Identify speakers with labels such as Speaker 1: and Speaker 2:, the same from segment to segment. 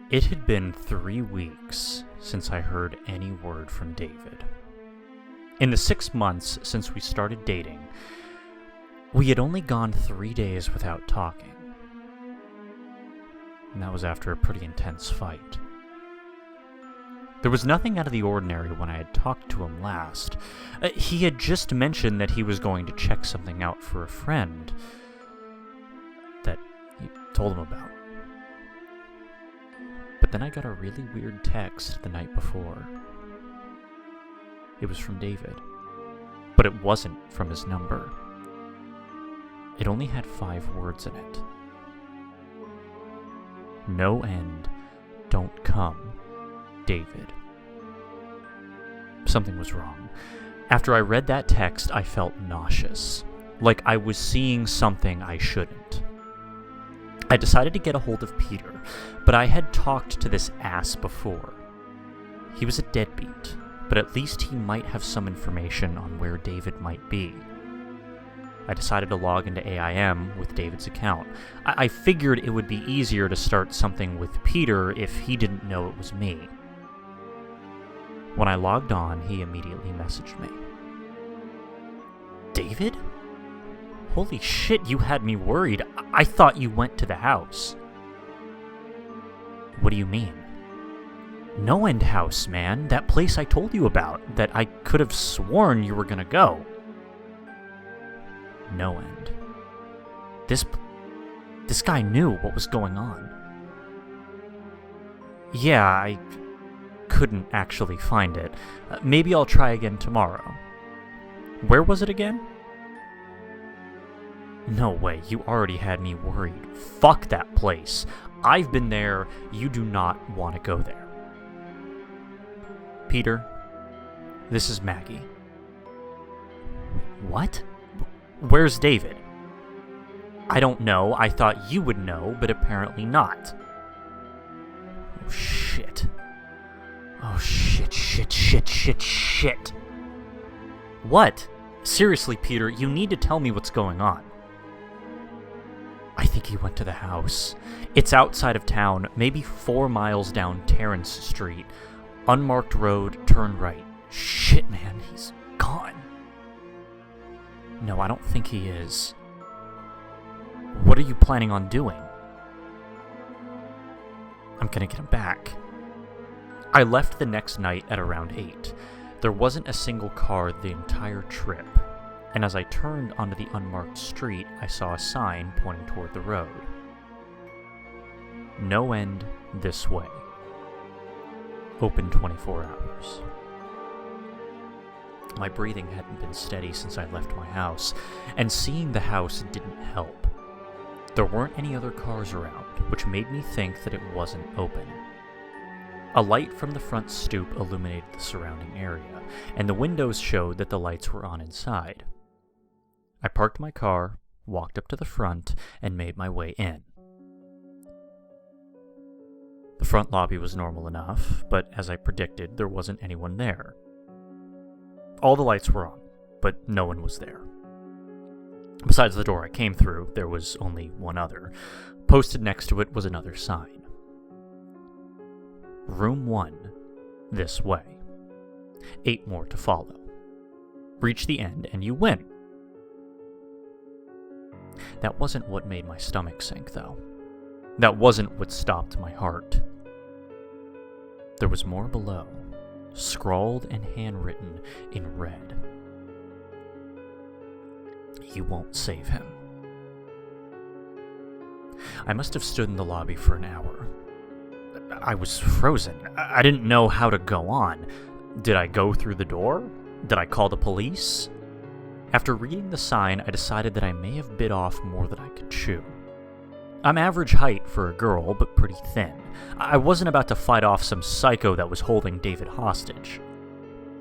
Speaker 1: It had been 3 weeks since I heard any word from David. In the 6 months since we started dating, we had only gone 3 days without talking. And that was after a pretty intense fight. There was nothing out of the ordinary when I had talked to him last. He had just mentioned that he was going to check something out for a friend that he told him about. But then I got a really weird text the night before. It was from David, but it wasn't from his number. It only had 5 words in it. NoEnd, don't come, David. Something was wrong. After I read that text, I felt nauseous, like I was seeing something I shouldn't. I decided to get a hold of Peter, but I had talked to this ass before. He was a deadbeat, but at least he might have some information on where David might be. I decided to log into AIM with David's account. I figured it would be easier to start something with Peter if he didn't know it was me. When I logged on, he immediately messaged me. David? Holy shit, you had me worried. I thought you went to the house. What do you mean? NoEnd house, man. That place I told you about, that I could have sworn you were gonna go. NoEnd. This guy knew what was going on. Yeah, I couldn't actually find it. Maybe I'll try again tomorrow. Where was it again? No way, you already had me worried. Fuck that place. I've been there, you do not want to go there. Peter, this is Maggie. What? Where's David? I don't know, I thought you would know, but apparently not. Oh shit. Oh shit. What? Seriously, Peter, you need to tell me what's going on. I think he went to the house. It's outside of town, maybe 4 miles down Terrence Street. Unmarked road, turn right. Shit, man, he's gone. No, I don't think he is. What are you planning on doing? I'm gonna get him back. I left the next night at around 8. There wasn't a single car the entire trip, and as I turned onto the unmarked street, I saw a sign pointing toward the road. NoEnd this way. Open 24 hours. My breathing hadn't been steady since I left my house, and seeing the house didn't help. There weren't any other cars around, which made me think that it wasn't open. A light from the front stoop illuminated the surrounding area, and the windows showed that the lights were on inside. I parked my car, walked up to the front, and made my way in. The front lobby was normal enough, but as I predicted, there wasn't anyone there. All the lights were on, but no one was there. Besides the door I came through, there was only one other. Posted next to it was another sign. Room 1, this way. 8 more to follow. Reach the end and you win. That wasn't what made my stomach sink, though. That wasn't what stopped my heart. There was more below, scrawled and handwritten in red. You won't save him. I must have stood in the lobby for an hour. I was frozen. I didn't know how to go on. Did I go through the door? Did I call the police? After reading the sign, I decided that I may have bit off more than I could chew. I'm average height for a girl, but pretty thin. I wasn't about to fight off some psycho that was holding David hostage.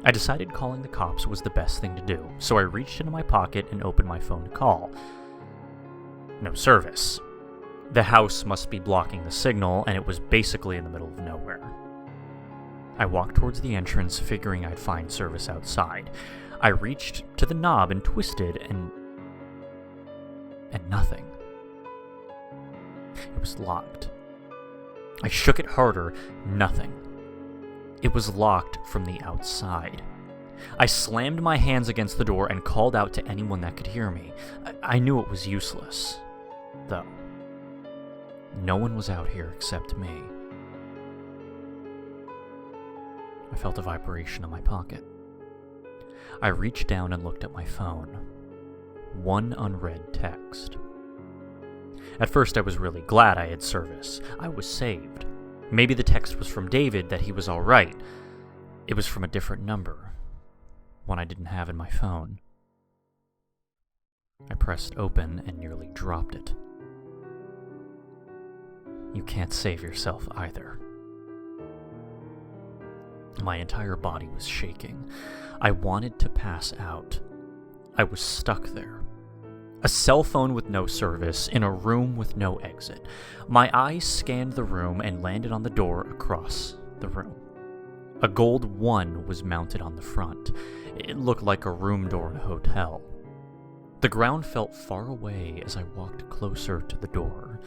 Speaker 1: I decided calling the cops was the best thing to do, so I reached into my pocket and opened my phone to call. No service. The house must be blocking the signal, and it was basically in the middle of nowhere. I walked towards the entrance, figuring I'd find service outside. I reached to the knob and twisted, and nothing. It was locked. I shook it harder, nothing. It was locked from the outside. I slammed my hands against the door and called out to anyone that could hear me. I knew it was useless, though. No one was out here except me. I felt a vibration in my pocket. I reached down and looked at my phone. One unread text. At first I was really glad I had service. I was saved. Maybe the text was from David that he was alright. It was from a different number, one I didn't have in my phone. I pressed open and nearly dropped it. You can't save yourself either. My entire body was shaking. I wanted to pass out. I was stuck there. A cell phone with no service, in a room with no exit. My eyes scanned the room and landed on the door across the room. A gold 1 was mounted on the front. It looked like a room door in a hotel. The ground felt far away as I walked closer to the door,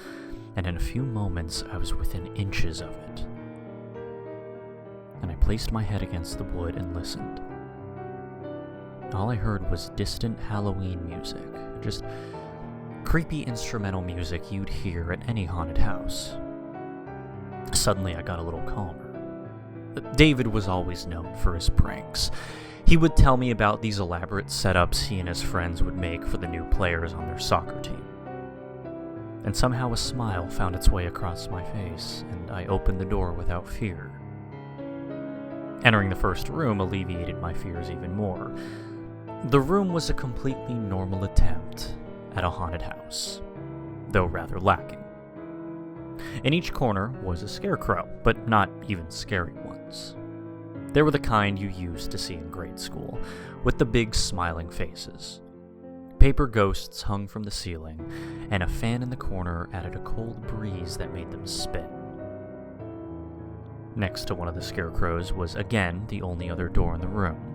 Speaker 1: and in a few moments I was within inches of it. And I placed my head against the wood and listened. All I heard was distant Halloween music, just creepy instrumental music you'd hear at any haunted house. Suddenly I got a little calmer. David was always known for his pranks. He would tell me about these elaborate setups he and his friends would make for the new players on their soccer team. And somehow a smile found its way across my face, and I opened the door without fear. Entering the first room alleviated my fears even more. The room was a completely normal attempt at a haunted house, though rather lacking. In each corner was a scarecrow, but not even scary ones. They were the kind you used to see in grade school, with the big smiling faces. Paper ghosts hung from the ceiling, and a fan in the corner added a cold breeze that made them spin. Next to one of the scarecrows was again the only other door in the room.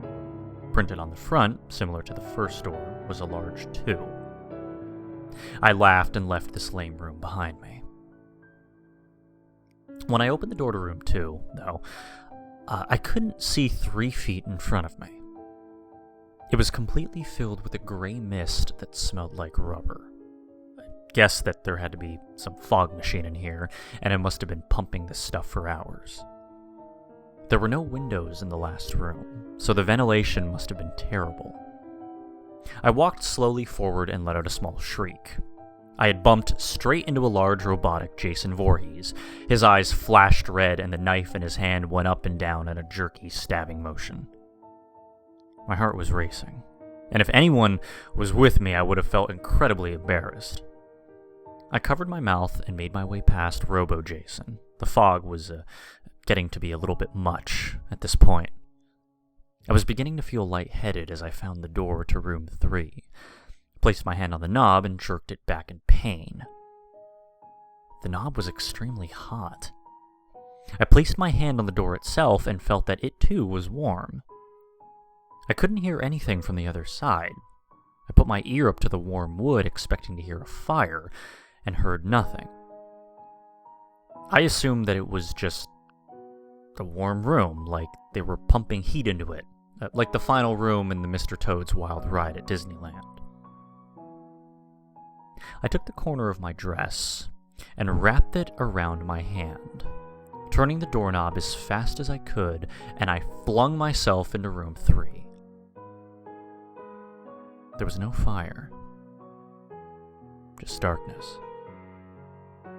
Speaker 1: Printed on the front, similar to the first door, was a large 2. I laughed and left this lame room behind me. When I opened the door to room 2, though, I couldn't see 3 feet in front of me. It was completely filled with a gray mist that smelled like rubber. I guessed that there had to be some fog machine in here, and it must have been pumping this stuff for hours. There were no windows in the last room, so the ventilation must have been terrible. I walked slowly forward and let out a small shriek. I had bumped straight into a large robotic Jason Voorhees. His eyes flashed red and the knife in his hand went up and down in a jerky stabbing motion. My heart was racing, and if anyone was with me I would have felt incredibly embarrassed. I covered my mouth and made my way past Robo-Jason. The fog was getting to be a little bit much at this point. I was beginning to feel lightheaded as I found the door to room 3. I placed my hand on the knob and jerked it back in pain. The knob was extremely hot. I placed my hand on the door itself and felt that it too was warm. I couldn't hear anything from the other side. I put my ear up to the warm wood expecting to hear a fire, and heard nothing. I assumed that it was just a warm room, like they were pumping heat into it, like the final room in the Mr. Toad's Wild Ride at Disneyland. I took the corner of my dress and wrapped it around my hand, turning the doorknob as fast as I could, and I flung myself into room 3. There was no fire, just darkness,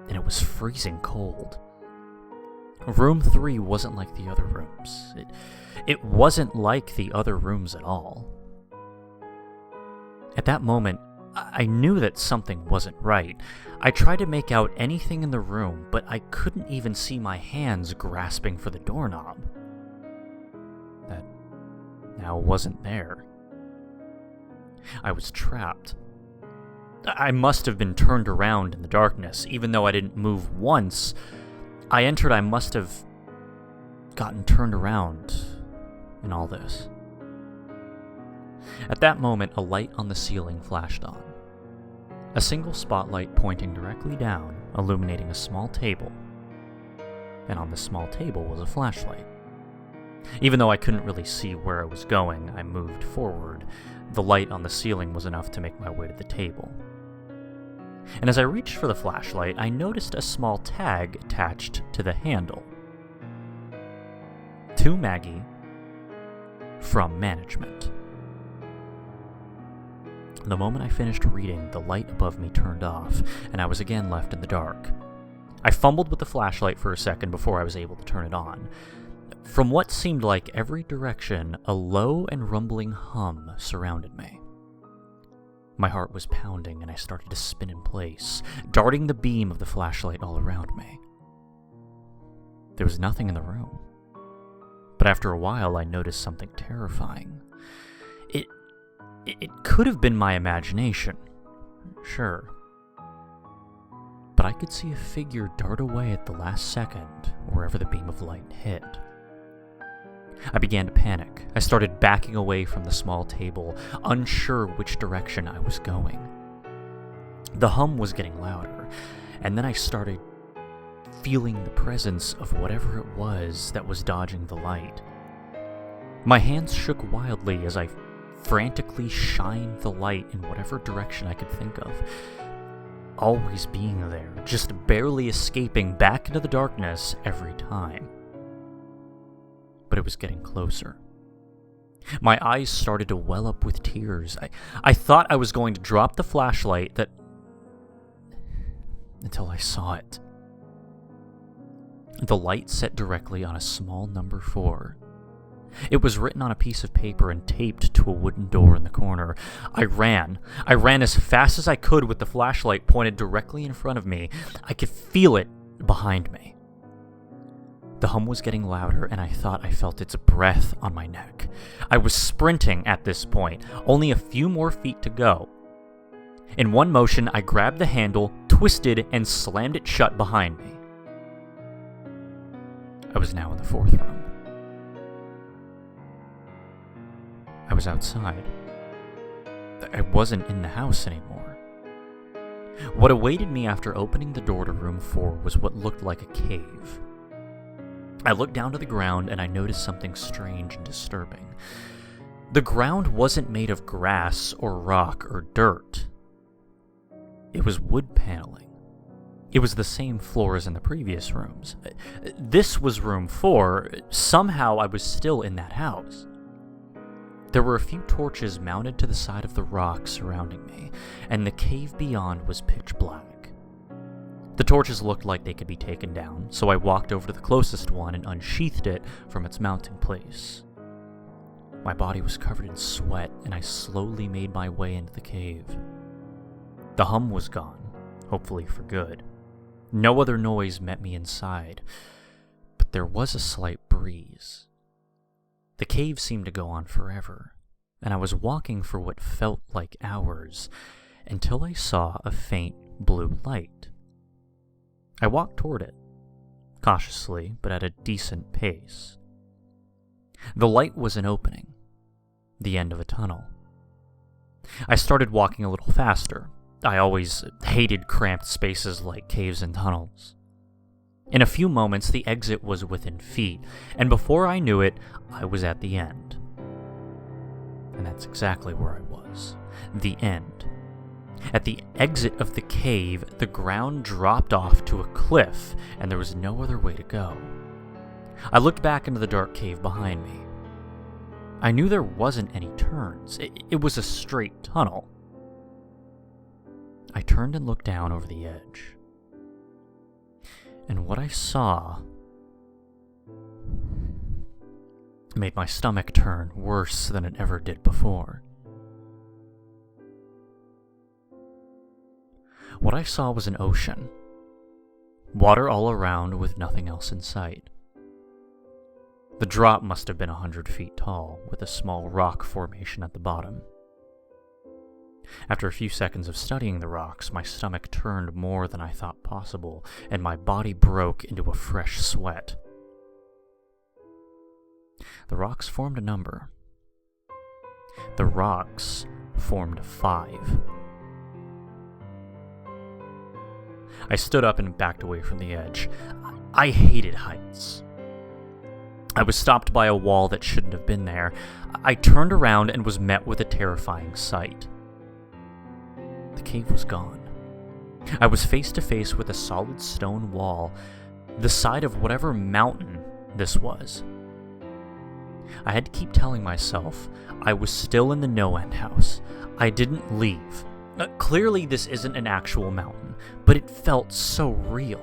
Speaker 1: and it was freezing cold. Room 3 wasn't like the other rooms. It wasn't like the other rooms at all. At that moment, I knew that something wasn't right. I tried to make out anything in the room, but I couldn't even see my hands grasping for the doorknob. That now wasn't there. I was trapped. I must have been turned around in the darkness, even though I didn't move once. I must have gotten turned around in all this. At that moment, a light on the ceiling flashed on. A single spotlight pointing directly down, illuminating a small table. and on the small table was a flashlight. Even though I couldn't really see where I was going, I moved forward. The light on the ceiling was enough to make my way to the table. And as I reached for the flashlight, I noticed a small tag attached to the handle. To Maggie, from management. The moment I finished reading, the light above me turned off, and I was again left in the dark. I fumbled with the flashlight for a second before I was able to turn it on. From what seemed like every direction, a low and rumbling hum surrounded me. My heart was pounding, and I started to spin in place, darting the beam of the flashlight all around me. There was nothing in the room. But after a while, I noticed something terrifying. It could have been my imagination, sure. But I could see a figure dart away at the last second, wherever the beam of light hit. I began to panic. I started backing away from the small table, unsure which direction I was going. The hum was getting louder, and then I started feeling the presence of whatever it was that was dodging the light. My hands shook wildly as I frantically shined the light in whatever direction I could think of. Always being there, just barely escaping back into the darkness every time. But it was getting closer. My eyes started to well up with tears. I thought I was going to drop the flashlight until I saw it. The light set directly on a small number 4. It was written on a piece of paper and taped to a wooden door in the corner. I ran as fast as I could with the flashlight pointed directly in front of me. I could feel it behind me. The hum was getting louder, and I thought I felt its breath on my neck. I was sprinting at this point, only a few more feet to go. In one motion, I grabbed the handle, twisted, and slammed it shut behind me. I was now in the 4th room. I was outside. I wasn't in the house anymore. What awaited me after opening the door to room 4 was what looked like a cave. I looked down to the ground and I noticed something strange and disturbing. The ground wasn't made of grass or rock or dirt. It was wood paneling. It was the same floor as in the previous rooms. This was room 4. Somehow I was still in that house. There were a few torches mounted to the side of the rock surrounding me, and the cave beyond was pitch black. The torches looked like they could be taken down, so I walked over to the closest one and unsheathed it from its mounting place. My body was covered in sweat, and I slowly made my way into the cave. The hum was gone, hopefully for good. No other noise met me inside, but there was a slight breeze. The cave seemed to go on forever, and I was walking for what felt like hours, until I saw a faint blue light. I walked toward it, cautiously, but at a decent pace. The light was an opening, the end of a tunnel. I started walking a little faster. I always hated cramped spaces like caves and tunnels. In a few moments, the exit was within feet, and before I knew it, I was at the end. And that's exactly where I was. The end. At the exit of the cave, the ground dropped off to a cliff, and there was no other way to go. I looked back into the dark cave behind me. I knew there wasn't any turns. It was a straight tunnel. I turned and looked down over the edge. And what I saw made my stomach turn worse than it ever did before. What I saw was an ocean. Water all around with nothing else in sight. The drop must have been 100 feet tall, with a small rock formation at the bottom. After a few seconds of studying the rocks, my stomach turned more than I thought possible, and my body broke into a fresh sweat. The rocks formed a number. The rocks formed 5. I stood up and backed away from the edge. I hated heights. I was stopped by a wall that shouldn't have been there. I turned around and was met with a terrifying sight. The cave was gone. I was face to face with a solid stone wall, the side of whatever mountain this was. I had to keep telling myself I was still in the NoEnd house. I didn't leave. Clearly this isn't an actual mountain, but it felt so real.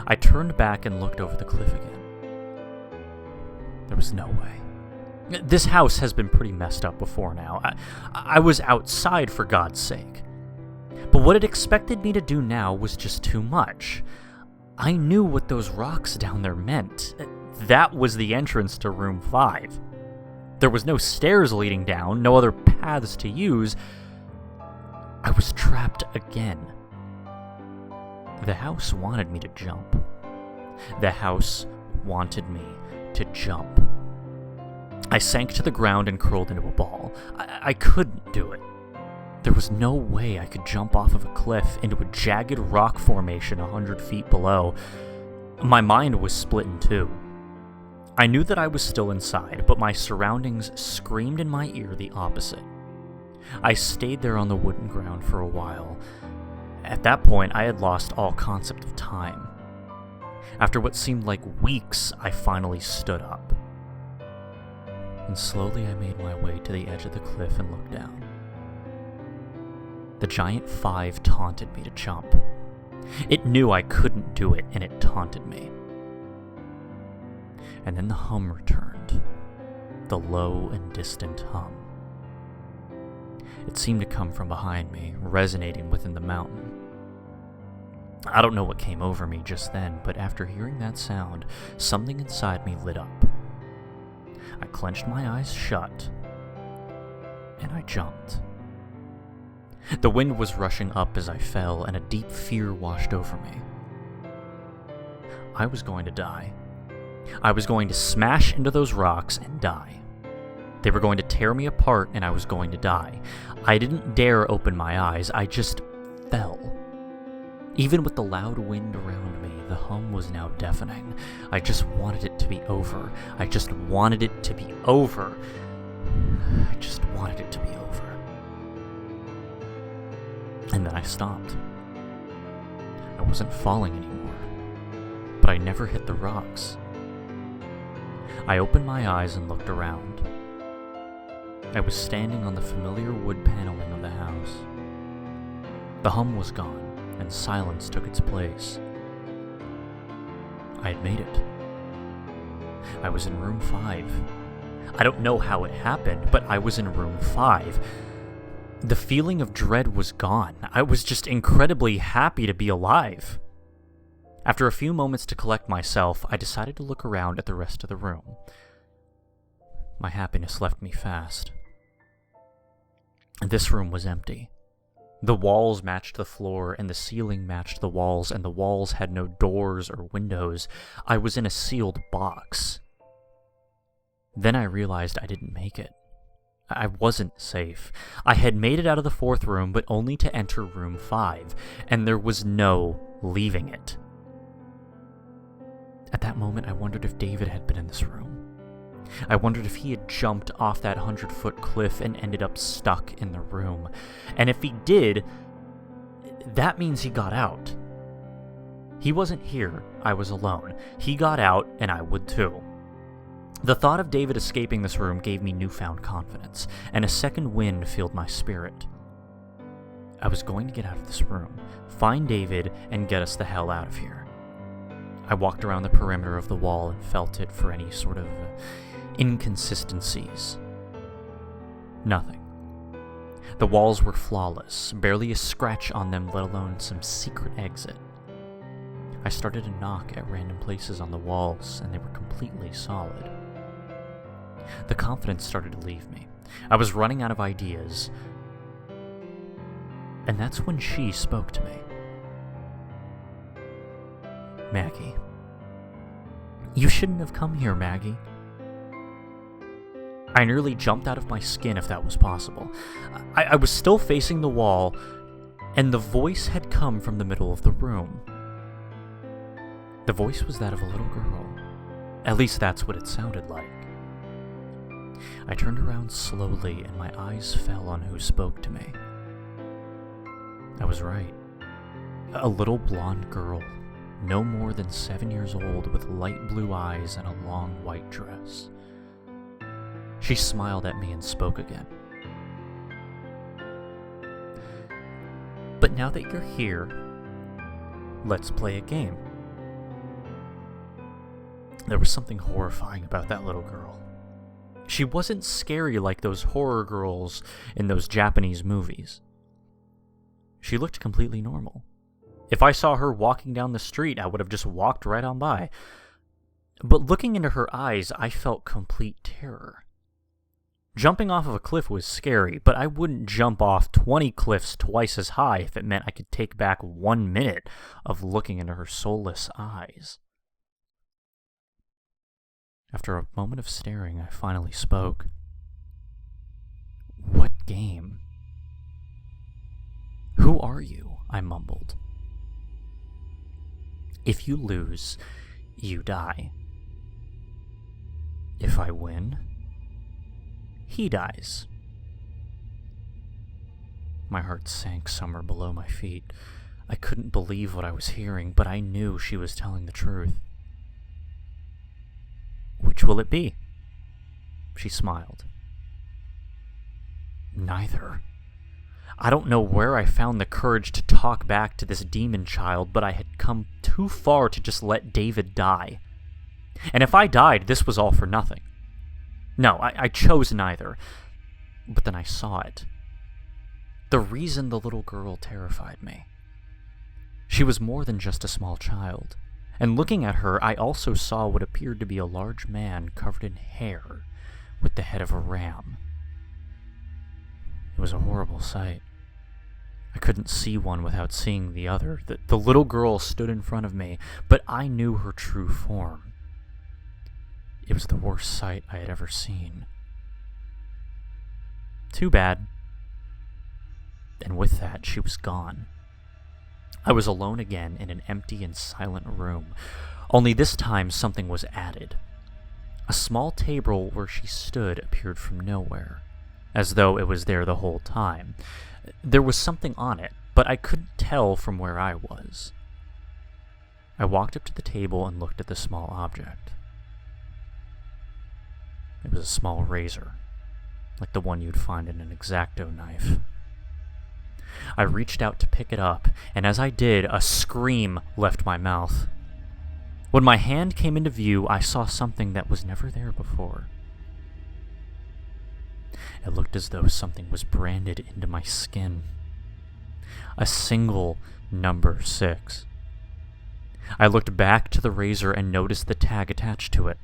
Speaker 1: I turned back and looked over the cliff again. There was no way. This house has been pretty messed up before now. I was outside, for God's sake. But what it expected me to do now was just too much. I knew what those rocks down there meant. That was the entrance to room 5. There was no stairs leading down, no other paths to use. I was trapped again. The house wanted me to jump. The house wanted me to jump. I sank to the ground and curled into a ball. I couldn't do it. There was no way I could jump off of a cliff into a jagged rock formation 100 feet below. My mind was split in two. I knew that I was still inside, but my surroundings screamed in my ear the opposite. I stayed there on the wooden ground for a while. At that point, I had lost all concept of time. After what seemed like weeks, I finally stood up. And slowly I made my way to the edge of the cliff and looked down. The giant 5 taunted me to jump. It knew I couldn't do it, and it taunted me. And then the hum returned. The low and distant hum. It seemed to come from behind me, resonating within the mountain. I don't know what came over me just then, but after hearing that sound, something inside me lit up. I clenched my eyes shut, and I jumped. The wind was rushing up as I fell, and a deep fear washed over me. I was going to die. I was going to smash into those rocks and die. They were going to tear me apart, and I was going to die. I didn't dare open my eyes, I just fell. Even with the loud wind around me, the hum was now deafening. I just wanted it to be over. I just wanted it to be over. I just wanted it to be over. And then I stopped. I wasn't falling anymore, but I never hit the rocks. I opened my eyes and looked around. I was standing on the familiar wood paneling of the house. The hum was gone, and silence took its place. I had made it. I was in room 5. I don't know how it happened, but I was in room 5. The feeling of dread was gone. I was just incredibly happy to be alive. After a few moments to collect myself, I decided to look around at the rest of the room. My happiness left me fast. This room was empty. The walls matched the floor, and the ceiling matched the walls, and the walls had no doors or windows. I was in a sealed box. Then I realized I didn't make it. I wasn't safe. I had made it out of the 4th room, but only to enter room 5, and there was no leaving it. At that moment, I wondered if David had been in this room. I wondered if he had jumped off that 100-foot cliff and ended up stuck in the room. And if he did, that means he got out. He wasn't here, I was alone. He got out, and I would too. The thought of David escaping this room gave me newfound confidence, and a second wind filled my spirit. I was going to get out of this room, find David, and get us the hell out of here. I walked around the perimeter of the wall and felt it for any sort of inconsistencies. Nothing. The walls were flawless, barely a scratch on them, let alone some secret exit. I started to knock at random places on the walls, and they were completely solid. The confidence started to leave me. I was running out of ideas, and that's when she spoke to me. Maggie. You shouldn't have come here, Maggie. I nearly jumped out of my skin if that was possible. I was still facing the wall, and the voice had come from the middle of the room. The The voice was that of a little girl. At least that's what it sounded like. I turned around slowly and my eyes fell on who spoke to me. I was right. A little blonde girl, no more than 7 years old, with light blue eyes and a long white dress. She smiled at me and spoke again. But now that you're here, let's play a game. There was something horrifying about that little girl. She wasn't scary like those horror girls in those Japanese movies. She looked completely normal. If I saw her walking down the street, I would have just walked right on by. But looking into her eyes, I felt complete terror. Jumping off of a cliff was scary, but I wouldn't jump off 20 cliffs twice as high if it meant I could take back 1 minute of looking into her soulless eyes. After a moment of staring, I finally spoke. What game? Who are you? I mumbled. If you lose, you die. If I win, he dies. My heart sank somewhere below my feet. I couldn't believe what I was hearing, but I knew she was telling the truth. Which will it be? She smiled. Neither. I don't know where I found the courage to talk back to this demon child, but I had come too far to just let David die. And if I died, this was all for nothing. No, I chose neither. But then I saw it. The reason the little girl terrified me. She was more than just a small child. And looking at her, I also saw what appeared to be a large man covered in hair, with the head of a ram. It was a horrible sight. I couldn't see one without seeing the other. The little girl stood in front of me, but I knew her true form. It was the worst sight I had ever seen. Too bad. And with that, she was gone. I was alone again in an empty and silent room, only this time something was added. A small table where she stood appeared from nowhere, as though it was there the whole time. There was something on it, but I couldn't tell from where I was. I walked up to the table and looked at the small object. It was a small razor, like the one you'd find in an X-Acto knife. I reached out to pick it up, and as I did, a scream left my mouth. When my hand came into view, I saw something that was never there before. It looked as though something was branded into my skin. A single number 6. I looked back to the razor and noticed the tag attached to it.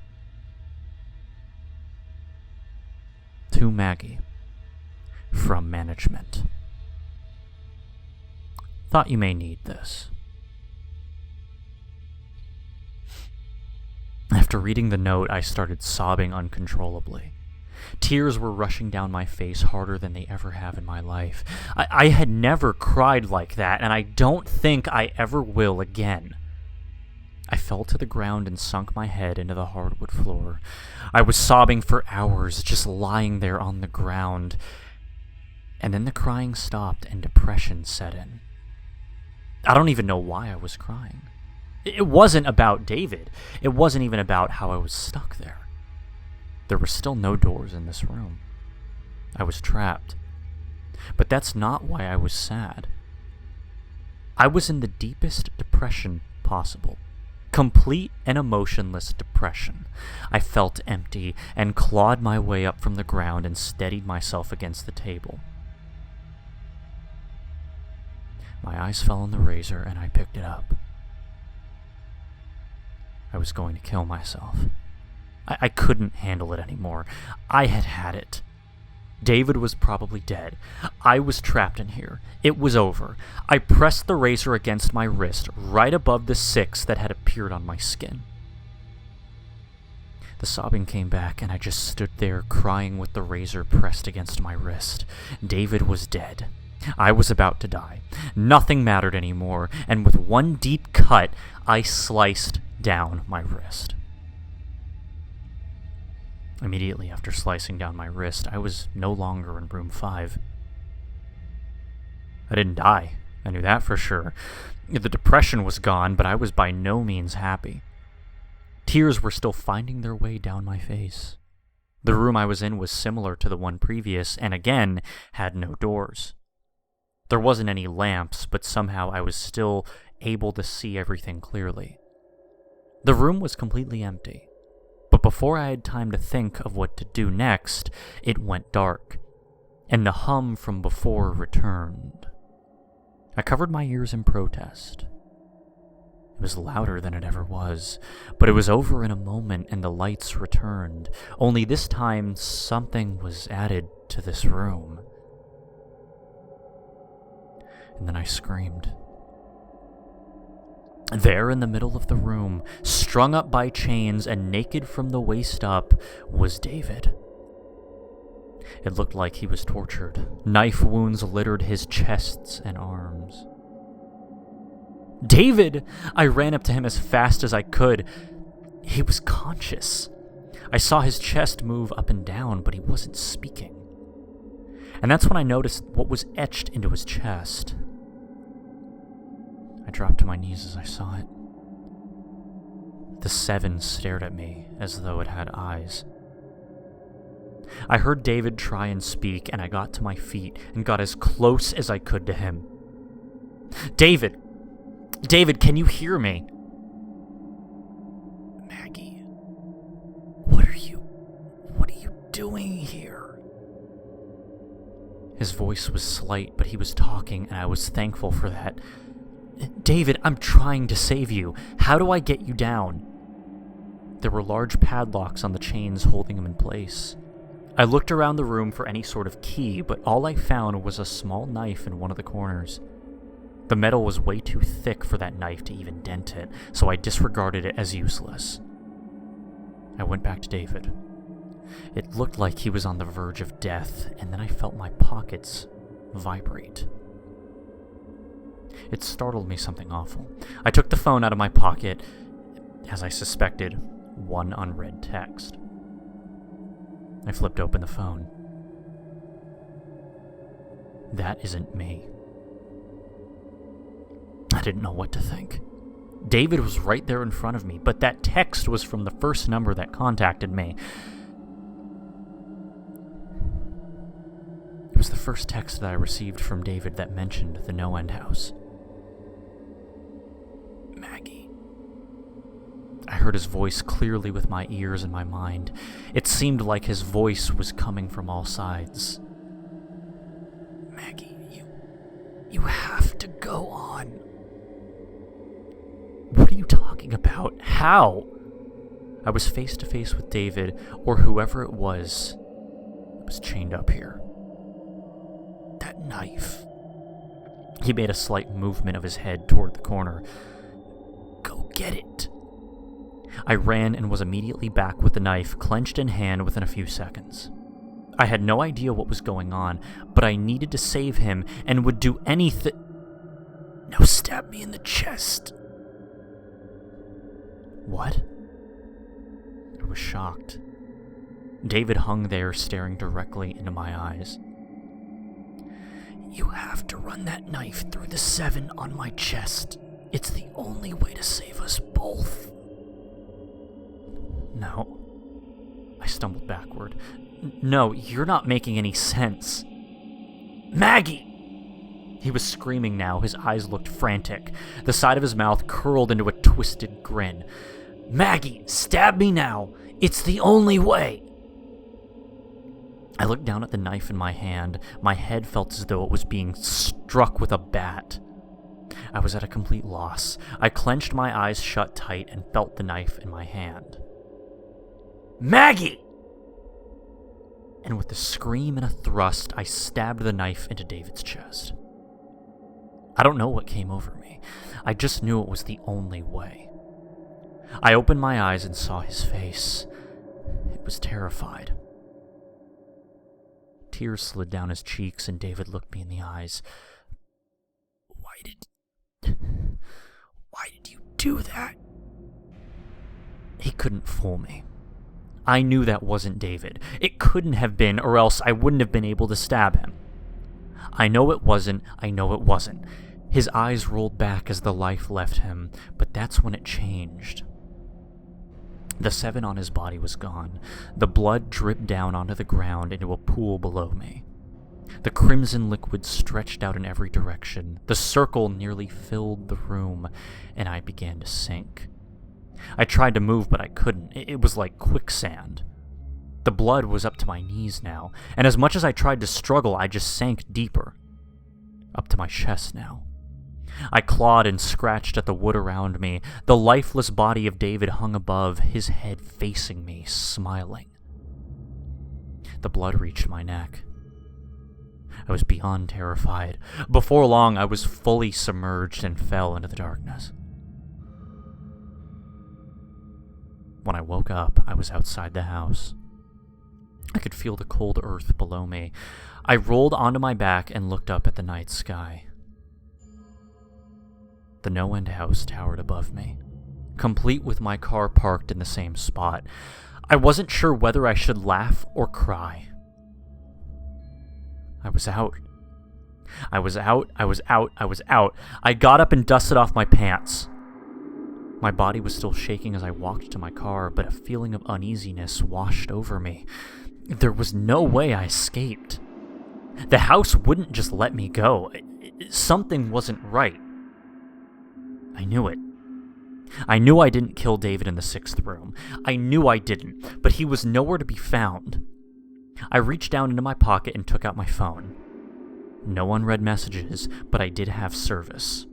Speaker 1: To Maggie. From management. Thought you may need this. After reading the note, I started sobbing uncontrollably. Tears were rushing down my face harder than they ever have in my life. I had never cried like that, and I don't think I ever will again. I fell to the ground and sunk my head into the hardwood floor. I was sobbing for hours, just lying there on the ground. And then the crying stopped and depression set in. I don't even know why I was crying. It wasn't about David. It wasn't even about how I was stuck there. There were still no doors in this room. I was trapped. But that's not why I was sad. I was in the deepest depression possible. Complete and emotionless depression. I felt empty and clawed my way up from the ground and steadied myself against the table. My eyes fell on the razor and I picked it up. I was going to kill myself. I couldn't handle it anymore. I had had it. David was probably dead. I was trapped in here. It was over. I pressed the razor against my wrist, right above the 6 that had appeared on my skin. The sobbing came back, and I just stood there crying with the razor pressed against my wrist. David was dead. I was about to die. Nothing mattered anymore, and with one deep cut, I sliced down my wrist. Immediately after slicing down my wrist, I was no longer in room 5. I didn't die. I knew that for sure. The depression was gone, but I was by no means happy. Tears were still finding their way down my face. The room I was in was similar to the one previous, and again, had no doors. There wasn't any lamps, but somehow I was still able to see everything clearly. The room was completely empty, but before I had time to think of what to do next, it went dark, and the hum from before returned. I covered my ears in protest. It was louder than it ever was, but it was over in a moment and the lights returned, only this time something was added to this room. And then I screamed. There in the middle of the room, strung up by chains and naked from the waist up, was David. It looked like he was tortured. Knife wounds littered his chests and arms. "David!" I ran up to him as fast as I could. He was conscious. I saw his chest move up and down, but he wasn't speaking. And that's when I noticed what was etched into his chest. I dropped to my knees as I saw it. The 7 stared at me as though it had eyes. I heard David try and speak, and I got to my feet and got as close as I could to him. "David! David, can you hear me?" "Maggie, what are you doing here?" His voice was slight, but he was talking, and I was thankful for that. "David, I'm trying to save you. How do I get you down?" There were large padlocks on the chains holding him in place. I looked around the room for any sort of key, but all I found was a small knife in one of the corners. The metal was way too thick for that knife to even dent it, so I disregarded it as useless. I went back to David. It looked like he was on the verge of death, and then I felt my pockets vibrate. It startled me something awful. I took the phone out of my pocket, as I suspected, one unread text. I flipped open the phone. That isn't me. I didn't know what to think. David was right there in front of me, but that text was from the first number that contacted me. It was the first text that I received from David that mentioned the NoEnd house. "Maggie." I heard his voice clearly with my ears and my mind. It seemed like his voice was coming from all sides. "Maggie, you have to go on." "What are you talking about? How?" I was face to face with David, or whoever it was chained up here. "That knife." He made a slight movement of his head toward the corner. "Go get it." I ran and was immediately back with the knife clenched in hand within a few seconds. I had no idea what was going on, but I needed to save him and would do anything. "Now stab me in the chest." "What?" I was shocked. David hung there staring directly into my eyes. "You have to run that knife through the 7 on my chest. It's the only way to save us both." "No." I stumbled backward. "No, you're not making any sense." "Maggie!" He was screaming now. His eyes looked frantic. The side of his mouth curled into a twisted grin. "Maggie, stab me now! It's the only way!" I looked down at the knife in my hand. My head felt as though it was being struck with a bat. I was at a complete loss. I clenched my eyes shut tight and felt the knife in my hand. "Maggie!" And with a scream and a thrust, I stabbed the knife into David's chest. I don't know what came over me. I just knew it was the only way. I opened my eyes and saw his face. It was terrified. Tears slid down his cheeks, and David looked me in the eyes. Why did you do that?" He couldn't fool me. I knew that wasn't David. It couldn't have been, or else I wouldn't have been able to stab him. I know it wasn't. His eyes rolled back as the life left him, but that's when it changed. The 7 on his body was gone. The blood dripped down onto the ground into a pool below me. The crimson liquid stretched out in every direction. The circle nearly filled the room, and I began to sink. I tried to move, but I couldn't. It was like quicksand. The blood was up to my knees now, and as much as I tried to struggle, I just sank deeper. Up to my chest now. I clawed and scratched at the wood around me. The lifeless body of David hung above, his head facing me, smiling. The blood reached my neck. I was beyond terrified. Before long, I was fully submerged and fell into the darkness. When I woke up, I was outside the house. I could feel the cold earth below me. I rolled onto my back and looked up at the night sky. The NoEnd house towered above me, complete with my car parked in the same spot. I wasn't sure whether I should laugh or cry. I was out. I got up and dusted off my pants. My body was still shaking as I walked to my car, but a feeling of uneasiness washed over me. There was no way I escaped. The house wouldn't just let me go. Something wasn't right. I knew it. I knew I didn't kill David in the 6th room. I knew I didn't, but he was nowhere to be found. I reached down into my pocket and took out my phone. No unread messages, but I did have service.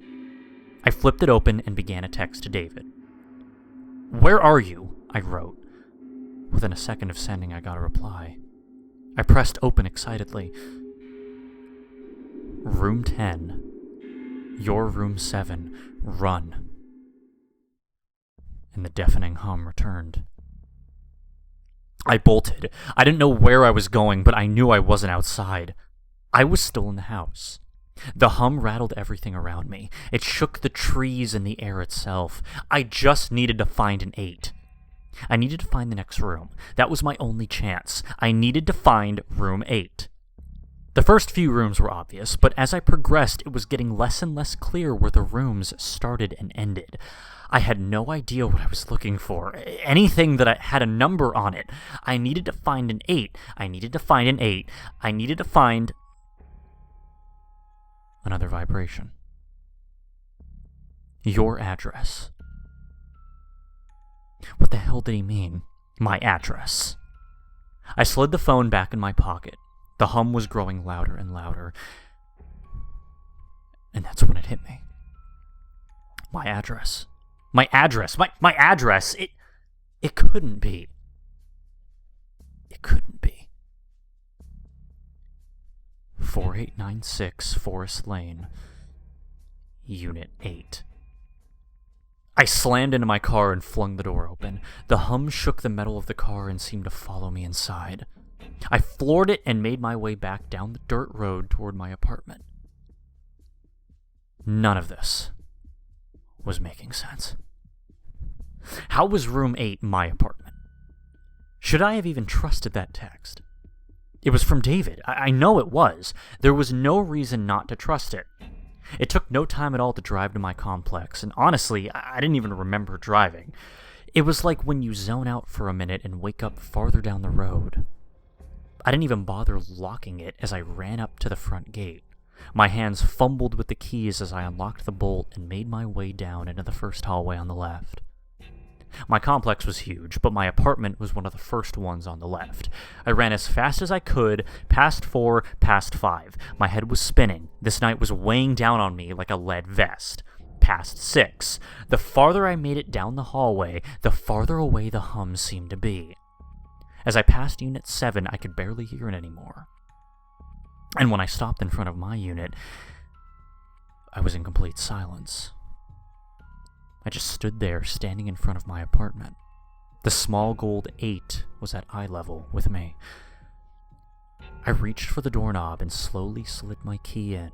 Speaker 1: I flipped it open and began a text to David. "Where are you?" I wrote. Within a second of sending, I got a reply. I pressed open excitedly. "Room 10. Your room 7. Run." And the deafening hum returned. I bolted. I didn't know where I was going, but I knew I wasn't outside. I was still in the house. The hum rattled everything around me. It shook the trees and the air itself. I just needed to find an 8. I needed to find the next room. That was my only chance. I needed to find room 8. The first few rooms were obvious, but as I progressed, it was getting less and less clear where the rooms started and ended. I had no idea what I was looking for. Anything that had a number on it. I needed to find an 8. I needed to find an 8. I needed to find... Another vibration. Your address. What the hell did he mean? My address. I slid the phone back in my pocket. The hum was growing louder and louder. And that's when it hit me. My address. My address. My address. It couldn't be. It couldn't be. 4896 Forest Lane, Unit 8. I slammed into my car and flung the door open. The hum shook the metal of the car and seemed to follow me inside. I floored it and made my way back down the dirt road toward my apartment. None of this was making sense. How was room 8 my apartment? Should I have even trusted that text? It was from David. I know it was. There was no reason not to trust it. It took no time at all to drive to my complex, and honestly, I didn't even remember driving. It was like when you zone out for a minute and wake up farther down the road. I didn't even bother locking it as I ran up to the front gate. My hands fumbled with the keys as I unlocked the bolt and made my way down into the first hallway on the left. My complex was huge, but my apartment was one of the first ones on the left. I ran as fast as I could, past 4, past 5. My head was spinning. This night was weighing down on me like a lead vest. Past 6. The farther I made it down the hallway, the farther away the hum seemed to be. As I passed Unit 7, I could barely hear it anymore. And when I stopped in front of my unit, I was in complete silence. I just stood there, standing in front of my apartment. The small gold 8 was at eye level with me. I reached for the doorknob and slowly slid my key in.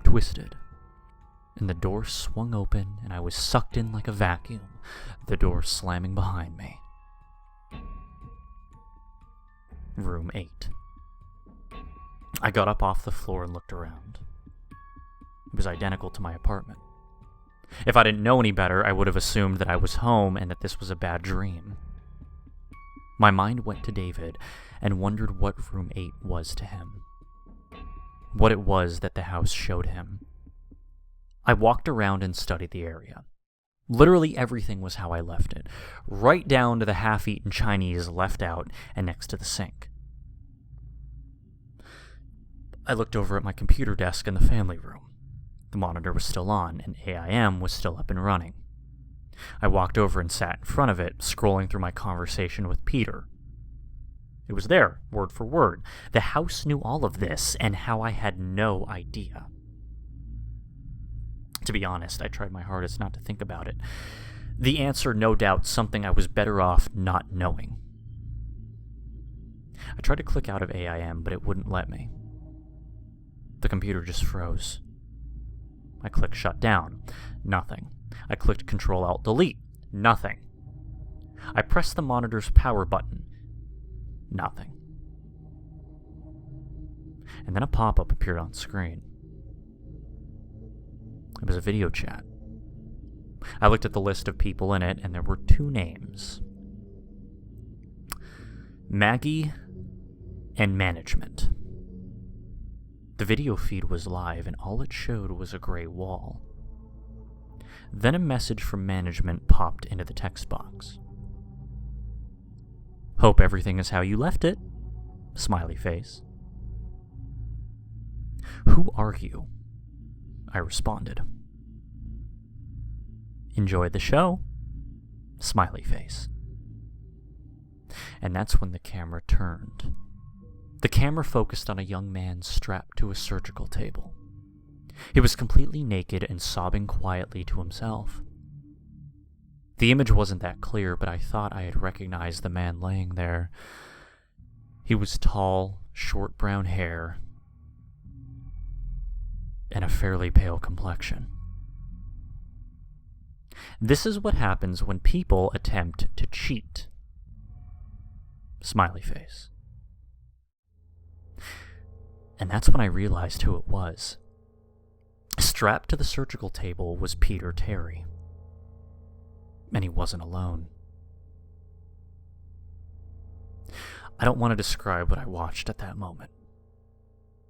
Speaker 1: Twisted. and the door swung open and I was sucked in like a vacuum, the door slamming behind me. Room 8. I got up off the floor and looked around. It was identical to my apartment. If I didn't know any better, I would have assumed that I was home and that this was a bad dream. My mind went to David and wondered what Room 8 was to him. What it was that the house showed him. I walked around and studied the area. Literally everything was how I left it, right down to the half-eaten Chinese left out and next to the sink. I looked over at my computer desk in the family room. The monitor was still on, and AIM was still up and running. I walked over and sat in front of it, scrolling through my conversation with Peter. It was there, word for word. The house knew all of this, and how I had no idea. To be honest, I tried my hardest not to think about it. The answer, no doubt, something I was better off not knowing. I tried to click out of AIM, but it wouldn't let me. The computer just froze. I clicked shut down. Nothing. I clicked Control-Alt-Delete. Nothing. I pressed the monitor's power button. Nothing. And then a pop-up appeared on screen. It was a video chat. I looked at the list of people in it, and there were 2 names. Maggie and Management. The video feed was live, and all it showed was a gray wall. Then a message from Management popped into the text box. Hope everything is how you left it. Smiley face. Who are you? I responded. Enjoy the show. Smiley face. And that's when the camera turned. The camera focused on a young man strapped to a surgical table. He was completely naked and sobbing quietly to himself. The image wasn't that clear, but I thought I had recognized the man laying there. He was tall, short brown hair, and a fairly pale complexion. This is what happens when people attempt to cheat. Smiley face. And that's when I realized who it was. Strapped to the surgical table was Peter Terry. And he wasn't alone. I don't want to describe what I watched at that moment.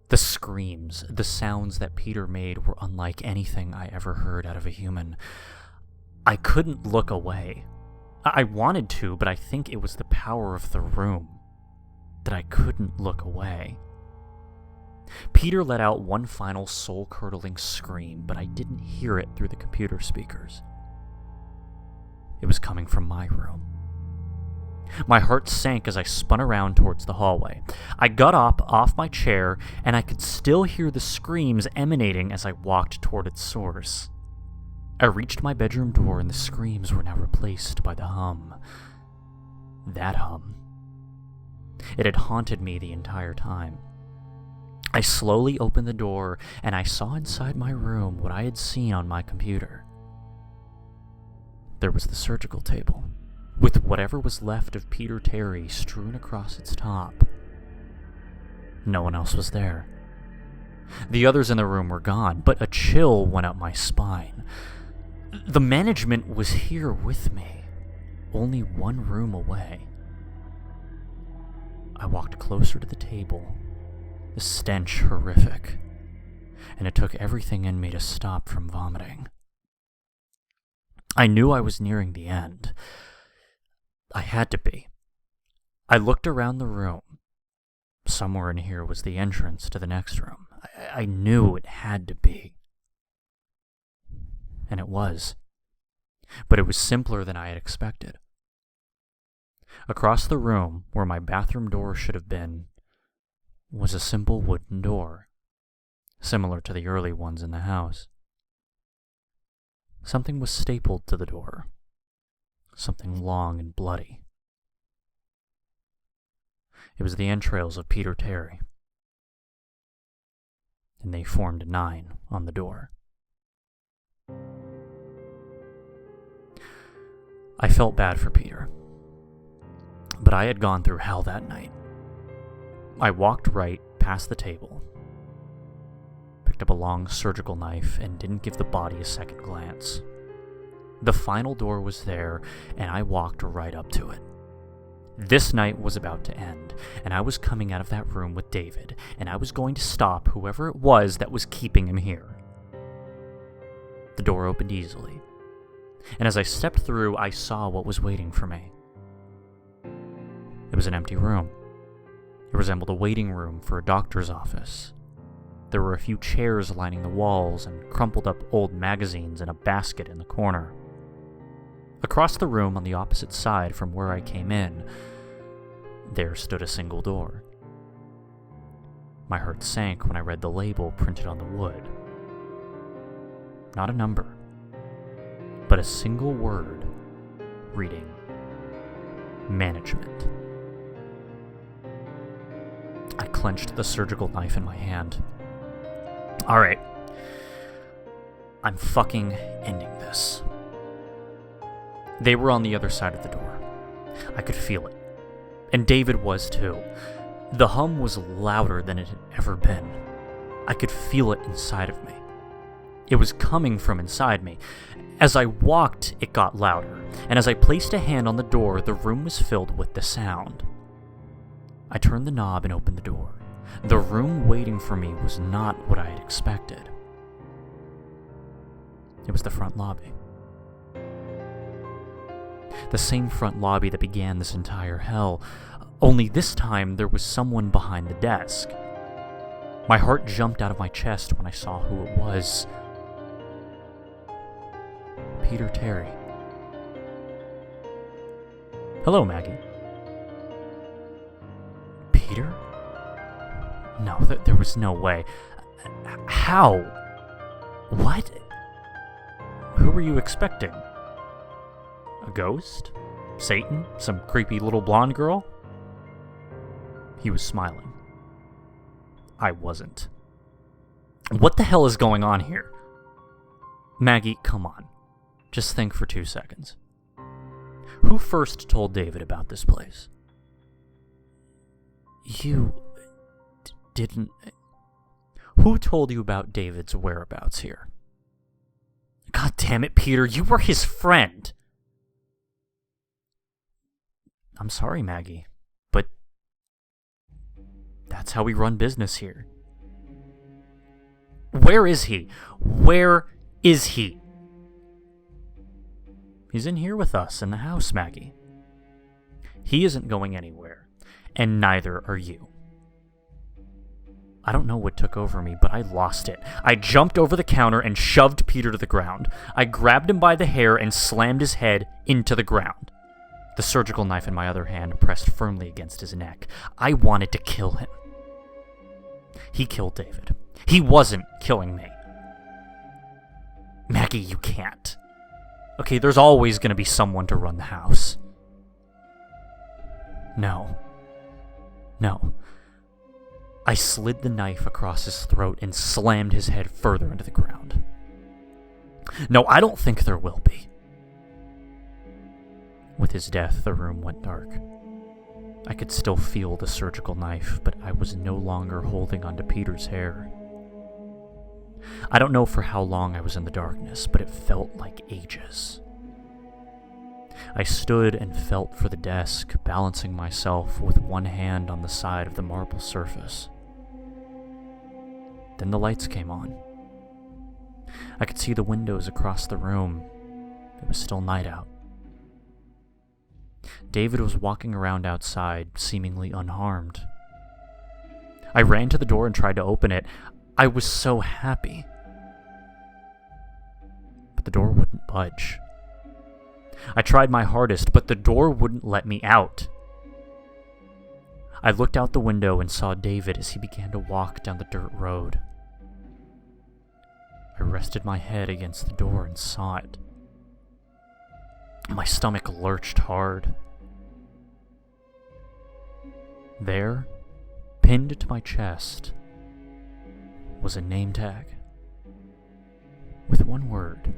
Speaker 1: The screams, the sounds that Peter made were unlike anything I ever heard out of a human. I couldn't look away. I wanted to, but I think it was the power of the room that I couldn't look away. Peter let out one final soul-curdling scream, but I didn't hear it through the computer speakers. It was coming from my room. My heart sank as I spun around towards the hallway. I got up off my chair, and I could still hear the screams emanating as I walked toward its source. I reached my bedroom door, and the screams were now replaced by the hum. That hum. It had haunted me the entire time. I slowly opened the door, and I saw inside my room what I had seen on my computer. There was the surgical table, with whatever was left of Peter Terry strewn across its top. No one else was there. The others in the room were gone, but a chill went up my spine. The management was here with me, only one room away. I walked closer to the table, the stench horrific, and it took everything in me to stop from vomiting. I knew I was nearing the end. I had to be. I looked around the room. Somewhere in here was the entrance to the next room. I knew it had to be. And it was. But it was simpler than I had expected. Across the room, where my bathroom door should have been, was a simple wooden door, similar to the early ones in the house. Something was stapled to the door, something long and bloody. It was the entrails of Peter Terry, and they formed a 9 on the door. I felt bad for Peter, but I had gone through hell that night. I walked right past the table, picked up a long surgical knife, and didn't give the body a second glance. The final door was there, and I walked right up to it. This night was about to end, and I was coming out of that room with David, and I was going to stop whoever it was that was keeping him here. The door opened easily, and as I stepped through, I saw what was waiting for me. It was an empty room. It resembled a waiting room for a doctor's office. There were a few chairs lining the walls and crumpled up old magazines in a basket in the corner. Across the room on the opposite side from where I came in, there stood a single door. My heart sank when I read the label printed on the wood. Not a number, but a single word reading management. I clenched the surgical knife in my hand. Alright. I'm fucking ending this. They were on the other side of the door. I could feel it. And David was too. The hum was louder than it had ever been. I could feel it inside of me. It was coming from inside me. As I walked, it got louder, and as I placed a hand on the door, the room was filled with the sound. I turned the knob and opened the door. The room waiting for me was not what I had expected. It was the front lobby. The same front lobby that began this entire hell, only this time there was someone behind the desk. My heart jumped out of my chest when I saw who it was. Peter Terry. Hello, Maggie. Peter? No, there was no way. How? What? Who were you expecting? A ghost? Satan? Some creepy little blonde girl? He was smiling. I wasn't. What the hell is going on here? Maggie, come on. Just think for 2 seconds. Who first told David about this place? You didn't... Who told you about David's whereabouts here? God damn it, Peter, you were his friend! I'm sorry, Maggie, but that's how we run business here. Where is he? Where is he? He's in here with us in the house, Maggie. He isn't going anywhere, and neither are you. I don't know what took over me, but I lost it. I jumped over the counter and shoved Peter to the ground. I grabbed him by the hair and slammed his head into the ground. The surgical knife in my other hand pressed firmly against his neck. I wanted to kill him. He killed David. He wasn't killing me. Maggie, you can't. Okay, there's always going to be someone to run the house. No. No. I slid the knife across his throat and slammed his head further into the ground. No, I don't think there will be. With his death, the room went dark. I could still feel the surgical knife, but I was no longer holding onto Peter's hair. I don't know for how long I was in the darkness, but it felt like ages. I stood and felt for the desk, balancing myself with one hand on the side of the marble surface. Then the lights came on. I could see the windows across the room. It was still night out. David was walking around outside, seemingly unharmed. I ran to the door and tried to open it. I was so happy. But the door wouldn't budge. I tried my hardest, but the door wouldn't let me out. I looked out the window and saw David as he began to walk down the dirt road. I rested my head against the door and saw it. My stomach lurched hard. There, pinned to my chest, was a name tag with one word.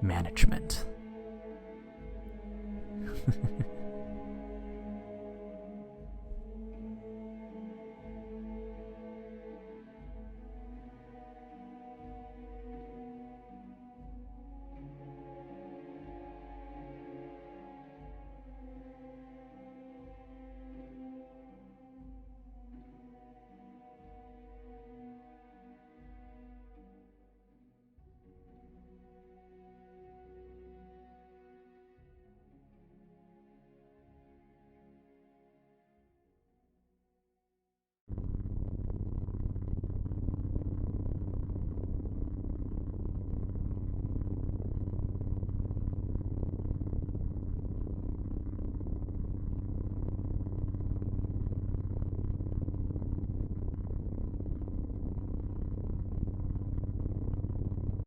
Speaker 1: management.